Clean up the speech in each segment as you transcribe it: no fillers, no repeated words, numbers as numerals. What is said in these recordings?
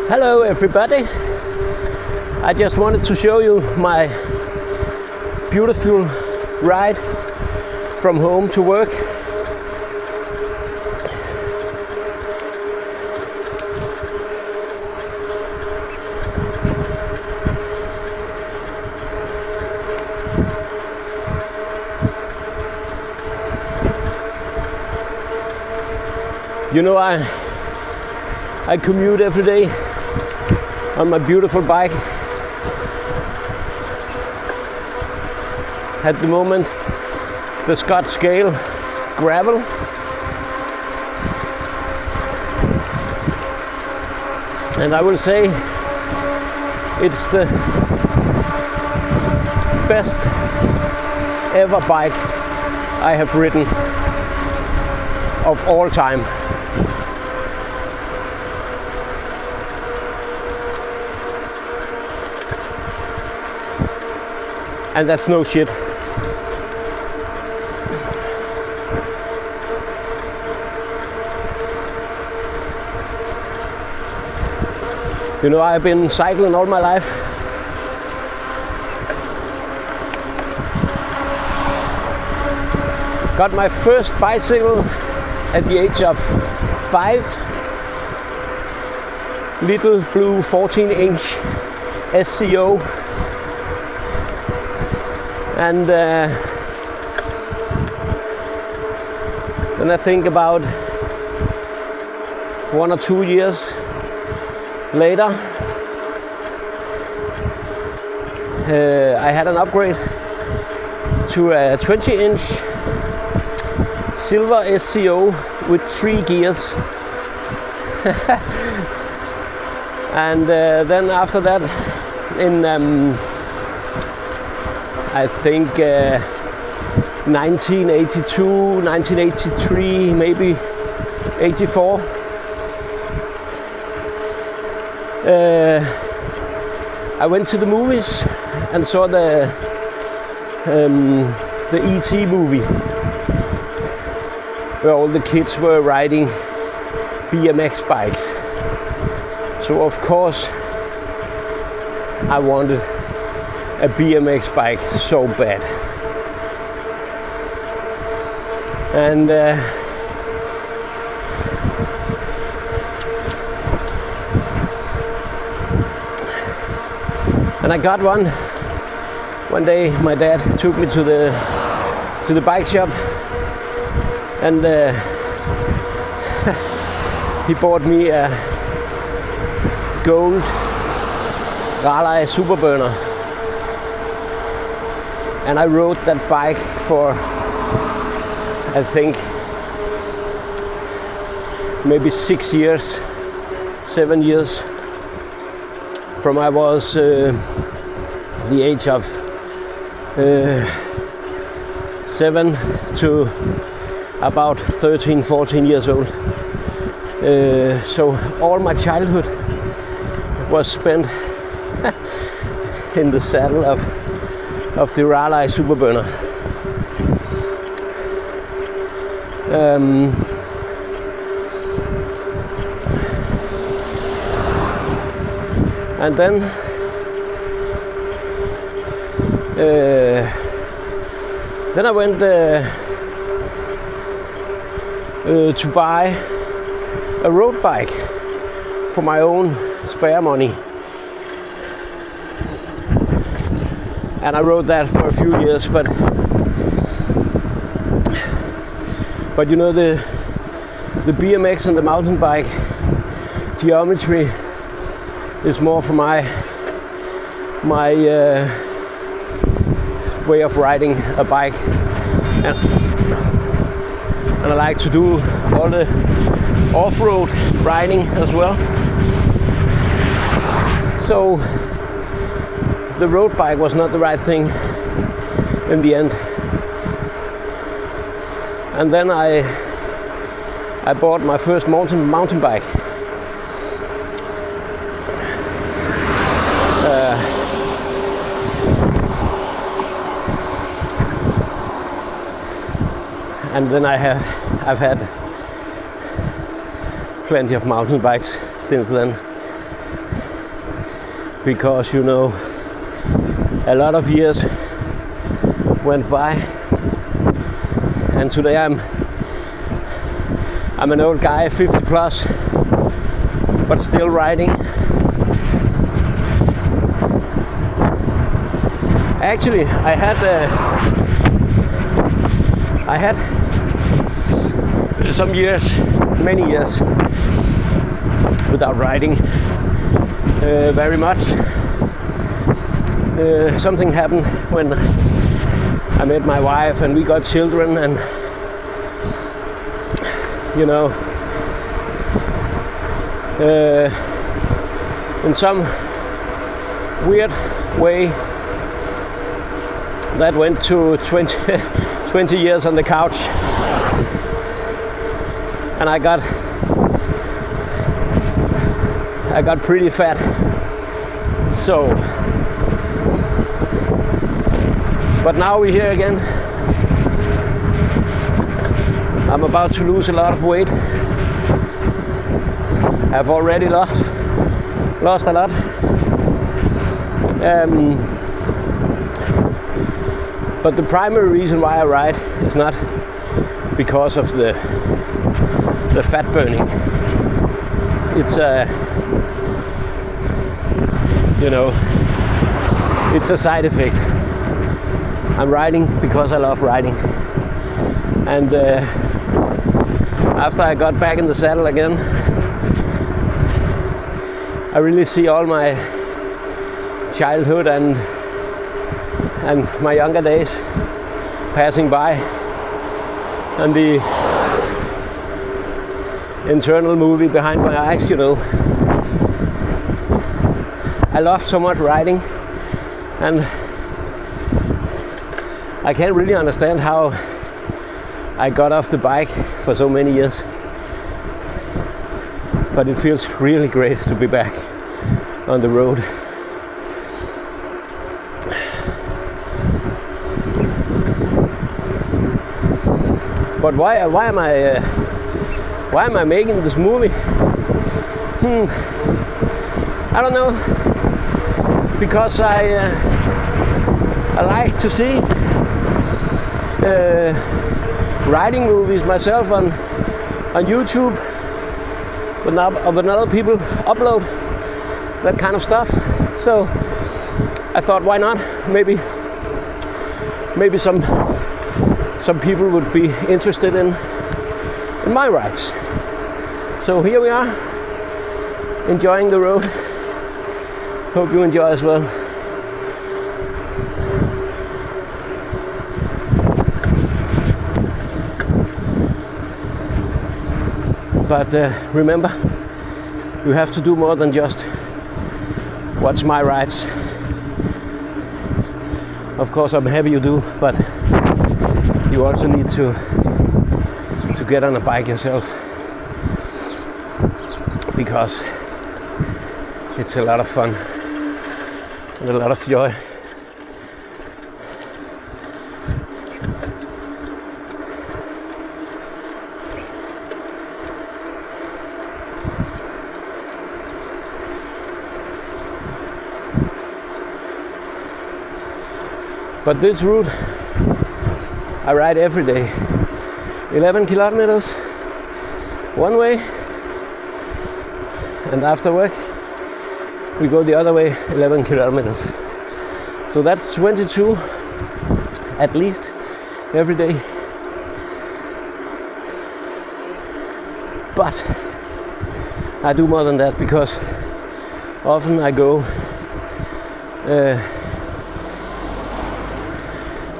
Hello everybody! I just wanted to show you my beautiful ride from home to work. You know, I commute every day on my beautiful bike. At the moment, the Scott Scale gravel. And I will say it's the best ever bike I have ridden of all time. And that's no shit. You know, I've been cycling all my life. Got my first bicycle at the age of 5. Little blue 14-inch SCO. And then I think about 1 or 2 years later, I had an upgrade to a 20-inch silver SCO with 3 gears. And then after that, in I think 1982, 1983, maybe 84. I went to the movies and saw the E.T. movie, where all the kids were riding BMX bikes. So of course I wanted a BMX bike so bad. And I got one day. My dad took me to the bike shop, and he bought me a gold Raleigh Super Burner. And I rode that bike for, I think, maybe 6 years, 7 years, from I was the age of 7 to about 13, 14 years old. So all my childhood was spent in the saddle of the Raleigh Super Burner. And then I went to buy a road bike for my own spare money. And I rode that for a few years, but you know, the BMX and the mountain bike geometry is more for my way of riding a bike, and I like to do all the off-road riding as well. So the road bike was not the right thing in the end. And then I bought my first mountain bike. And then I've had plenty of mountain bikes since then. because you know a lot of years went by, and today I'm an old guy, 50 plus, but still riding. Actually, I had some years, many years, without riding very much. Something happened when I met my wife and we got children, and you know, in some weird way that went to 20 years on the couch, and I got pretty fat. So, but now we're here again. I'm about to lose a lot of weight. I've already lost a lot. But the primary reason why I ride is not because of the fat burning. It's you know, it's a side effect. I'm riding because I love riding, and after I got back in the saddle again, I really see all my childhood and my younger days passing by, and the internal movie behind my eyes, you know. I love so much riding, and I can't really understand how I got off the bike for so many years. But it feels really great to be back on the road. But why am I making this movie? I don't know. Because I like to see riding movies myself on YouTube, when other people upload that kind of stuff. So I thought, why not? Maybe some people would be interested in my rides. So here we are, enjoying the road. Hope you enjoy as well. But remember, you have to do more than just watch my rides. Of course, I'm happy you do, but you also need to get on a bike yourself, because it's a lot of fun and a lot of joy. But this route I ride every day. 11 kilometers one way, and after work we go the other way 11 kilometers. So that's 22 at least every day. But I do more than that, because often I go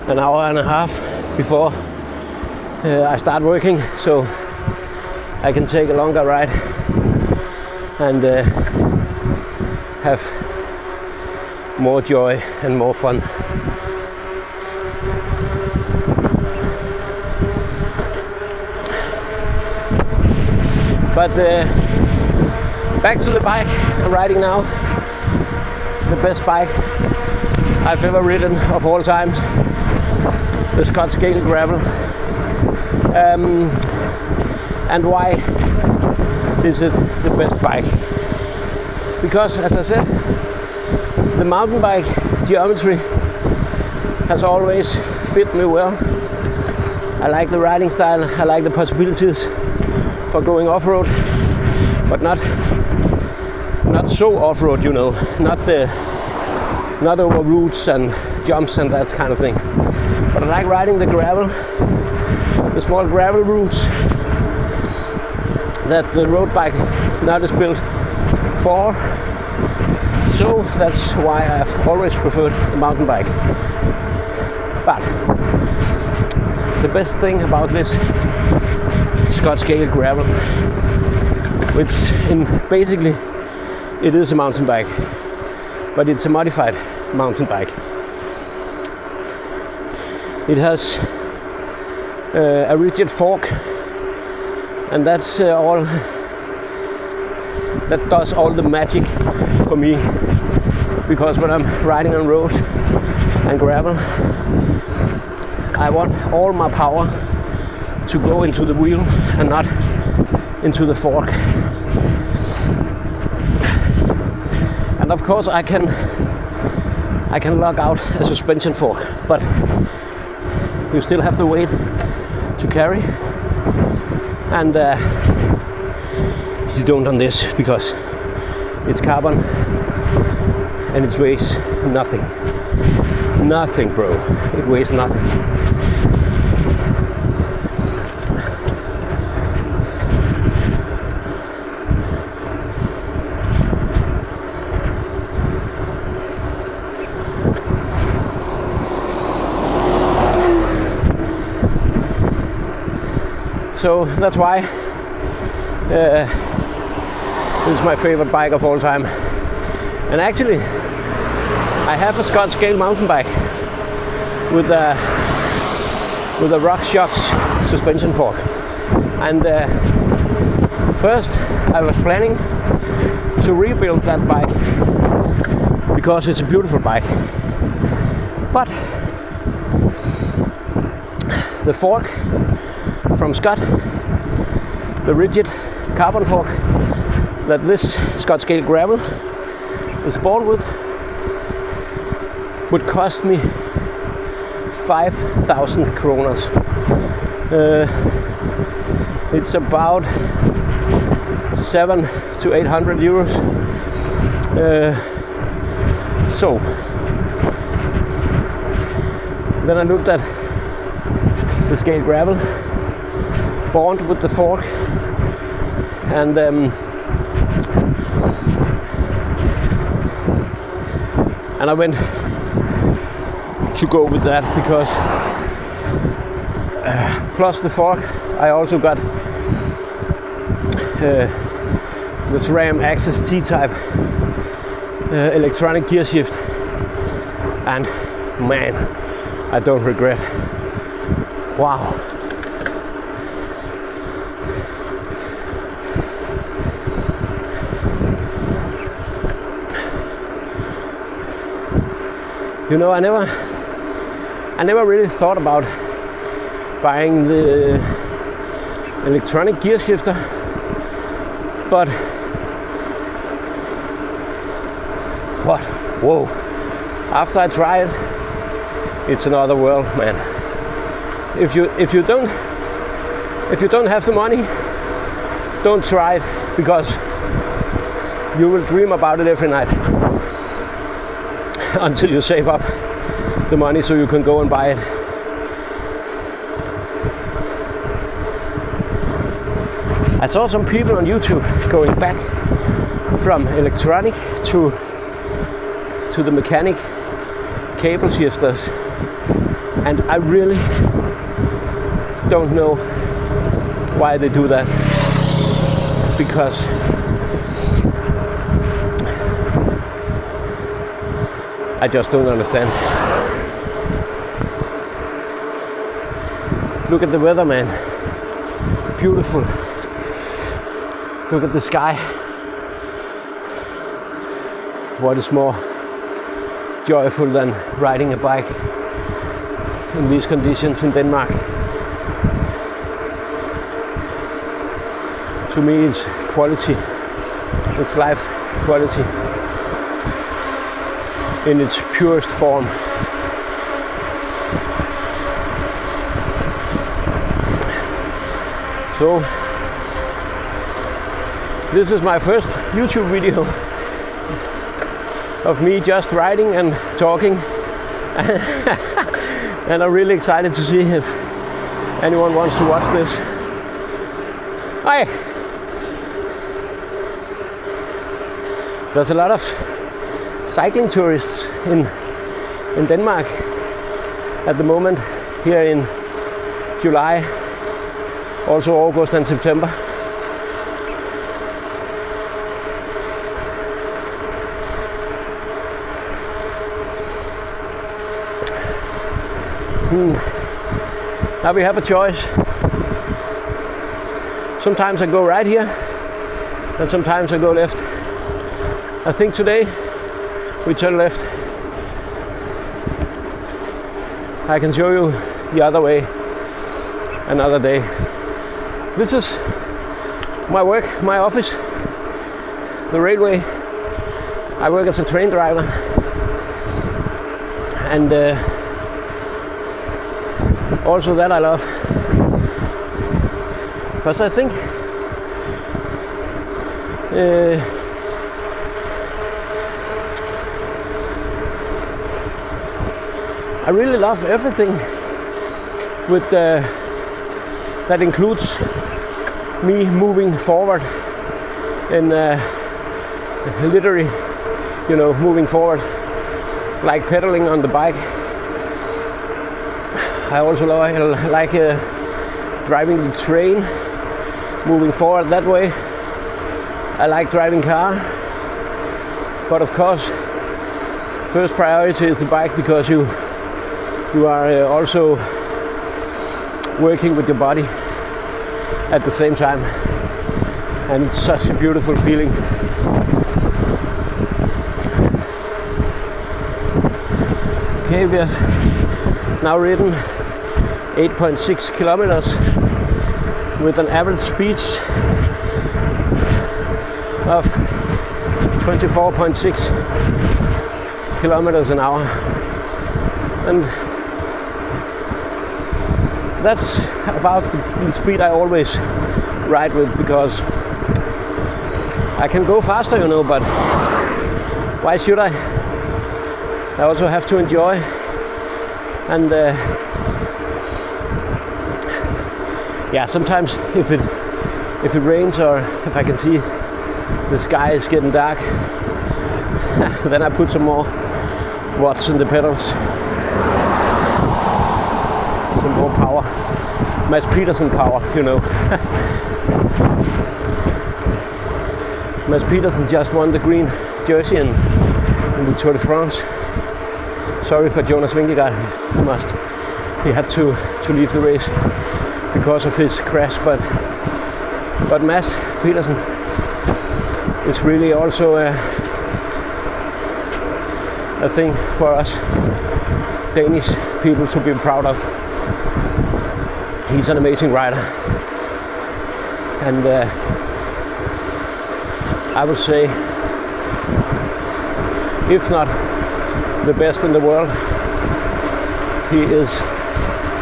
an hour and a half before I start working, so I can take a longer ride and have more joy and more fun. But back to the bike I'm riding now. The best bike I've ever ridden of all times. The Scott Scale Gravel. And why is it the best bike? Because, as I said, The mountain bike geometry has always fit me well. I like the riding style, I like the possibilities for going off-road, but not so off-road, you know, not over roots and jumps and that kind of thing. But I like riding the gravel, the small gravel routes that the road bike not is built for. So that's why I've always preferred the mountain bike. But the best thing about this Scott scale gravel, which basically it is a mountain bike, but it's a modified mountain bike. It has a rigid fork, and that's all. That does all the magic for me, because when I'm riding on road and gravel, I want all my power to go into the wheel and not into the fork. And of course I can lock out a suspension fork, but you still have the weight to carry, and you don't on this because it's carbon and it weighs nothing. Nothing, bro. It weighs nothing. So that's why this is my favorite bike of all time. And actually, I have a Scott scale mountain bike with a RockShox suspension fork. And first, I was planning to rebuild that bike because it's a beautiful bike. But the fork from Scott, the rigid carbon fork that this Scott scale gravel is born with, would cost me 5,000 kroners. It's about 700 to 800 euros. So then I looked at the scale gravel bond with the fork, and I went to go with that because plus the fork I also got the SRAM AXS T-type electronic gear shift, and man, I don't regret. Wow. You know, I never really thought about buying the electronic gear shifter, but whoa! After I try it, it's another world, man. If you don't have the money, don't try it, because you will dream about it every night until you save up the money so you can go and buy it. I saw some people on YouTube going back from electronic to the mechanic cable shifters, and I really don't know why they do that, because I just don't understand. Look at the weather, man. Beautiful. Look at the sky. What is more joyful than riding a bike in these conditions in Denmark? To me, it's quality. It's life quality. in its purest form. So this is my first YouTube video of me just riding and talking. And I'm really excited to see if anyone wants to watch this. Hi! There's a lot of cycling tourists in Denmark at the moment, here in July, also August and September. Now we have a choice. Sometimes I go right here, and sometimes I go left. I think today we turn left. I can show you the other way another day. This is my work, my office, the railway. I work as a train driver, and also that I love, because I think I really love everything with that includes me moving forward and literally, you know, moving forward, like pedaling on the bike. I also like driving the train, moving forward that way. I like driving car, but of course, first priority is the bike, because you are also working with your body at the same time, and it's such a beautiful feeling. Okay, we have now ridden 8.6 kilometers with an average speed of 24.6 kilometers an hour, and that's about the speed I always ride with, because I can go faster, you know, but why should I? I also have to enjoy, and yeah, sometimes if it rains, or if I can see the sky is getting dark, then I put some more watts in the pedals, some more power, Mads Pedersen power, you know. Mads Pedersen just won the green jersey in the Tour de France. Sorry for Jonas Vingegaard, he had to leave the race because of his crash, but Mads Pedersen is really also a thing for us Danish people to be proud of. He's an amazing rider, and I would say, if not the best in the world, he is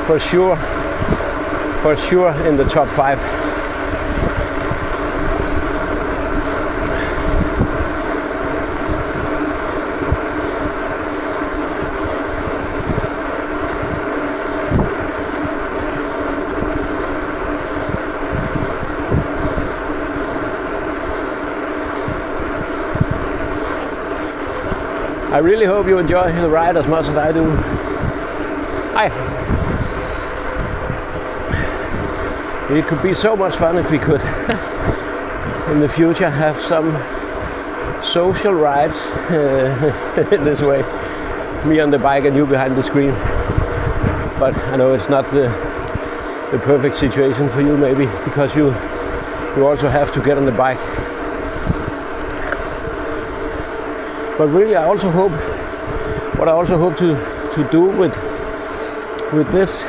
for sure in the top 5. I really hope you enjoy the ride as much as I do. Hi! It could be so much fun if we could in the future have some social rides this way. Me on the bike and you behind the screen. But I know it's not the perfect situation for you, maybe, because you also have to get on the bike. But really, I also hope to do with this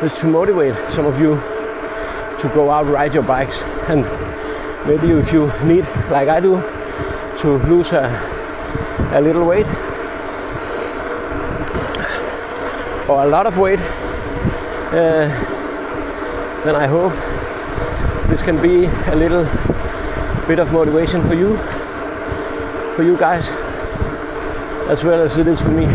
is to motivate some of you to go out and ride your bikes, and maybe if you need, like I do, to lose a a little weight or a lot of weight, then I hope this can be a little bit of motivation for you guys, as well as it is for me.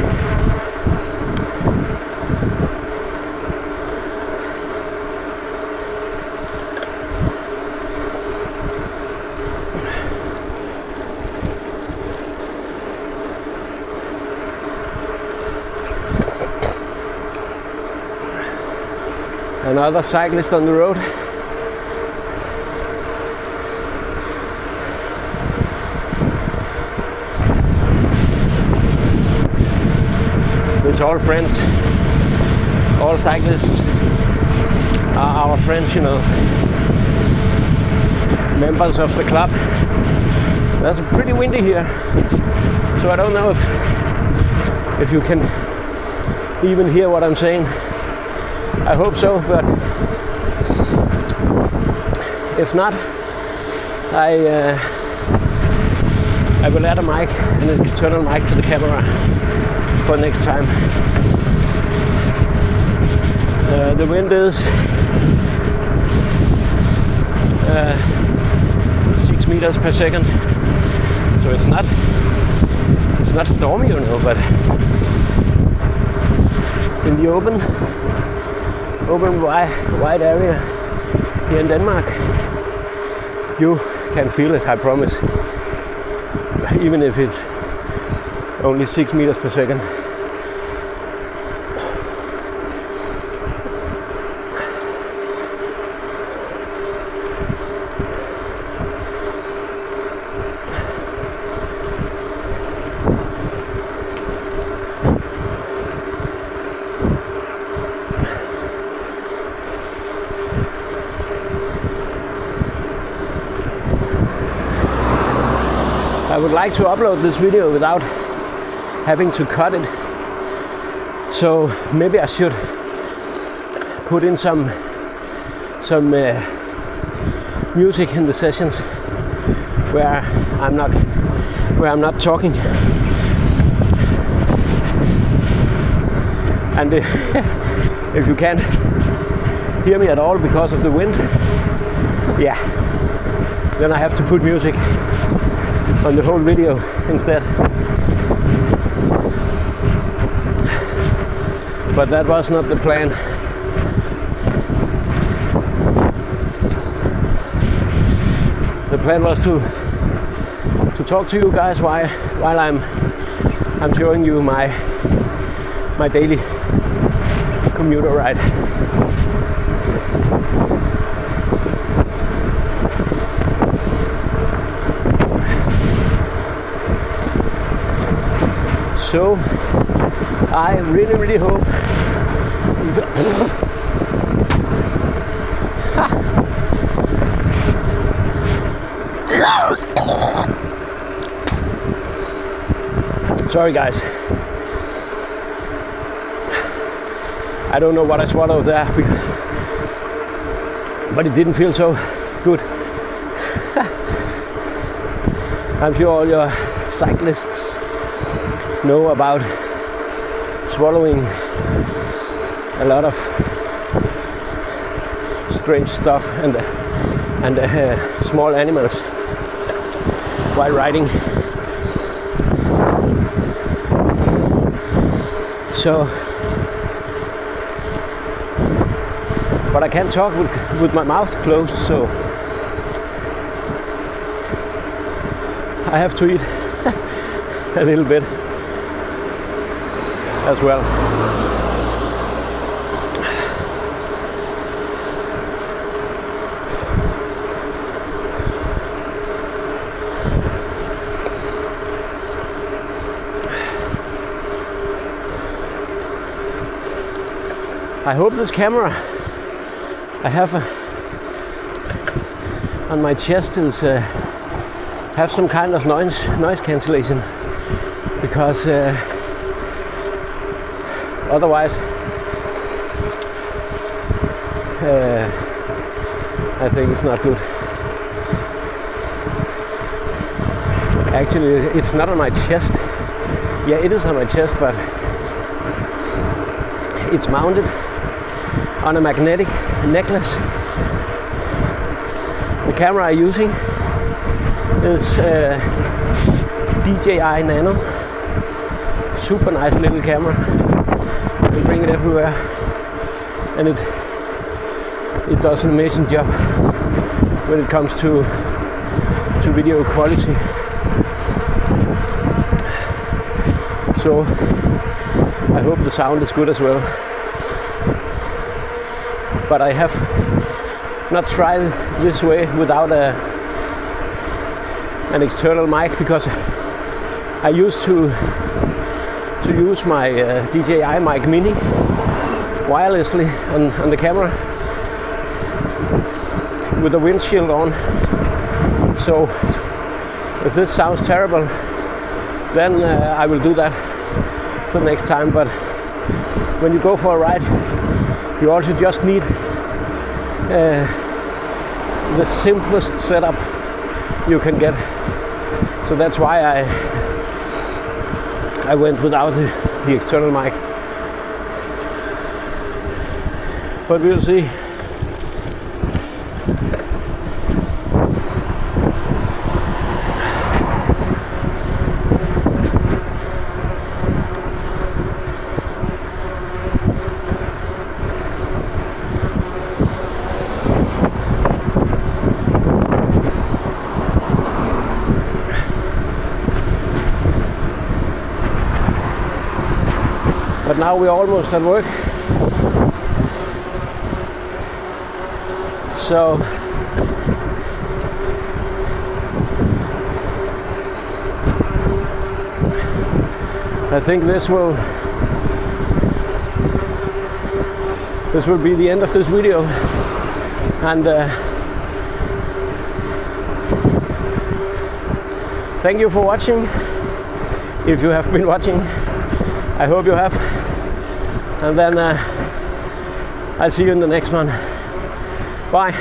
Another cyclist on the road. It's all friends, all cyclists are our friends, you know, members of the club. That's pretty windy here, so I don't know if you can even hear what I'm saying. I hope so, but if not, I will add a mic, an external mic for the camera for next time. The wind is 6 meters per second, so it's not stormy, you know, but in the open wide area here in Denmark, you can feel it, I promise, even if it's only 6 meters per second. I would like to upload this video without having to cut it, so maybe I should put in some music in the sessions where I'm not talking. And if you can't hear me at all because of the wind, yeah, then I have to put music on the whole video instead. But that was not the plan. The plan was to talk to you guys while I'm showing you my daily commuter ride. So I really hope sorry guys, I don't know what I swallowed there, but it didn't feel so good. I'm sure all your cyclists know about swallowing a lot of strange stuff and small animals while riding. So, but I can't talk with my mouth closed, so I have to eat a little bit as well. I hope this camera I have on my chest is have some kind of noise cancellation, because otherwise I think it's not good. Actually, it's not on my chest. Yeah, it is on my chest, but it's mounted on a magnetic necklace. The camera I'm using is DJI Nano. Super nice little camera. You can bring it everywhere, and it does an amazing job when it comes to video quality. So I hope the sound is good as well. But I have not tried this way without an external mic, because I used to use my DJI mic mini wirelessly on the camera with the windshield on. So if this sounds terrible, then I will do that for the next time. But when you go for a ride, you also just need the simplest setup you can get. So that's why I went without the external mic. But we'll see. But now we're almost at work. So I think this will be the end of this video. And thank you for watching. If you have been watching, I hope you have. And then I'll see you in the next one. Bye.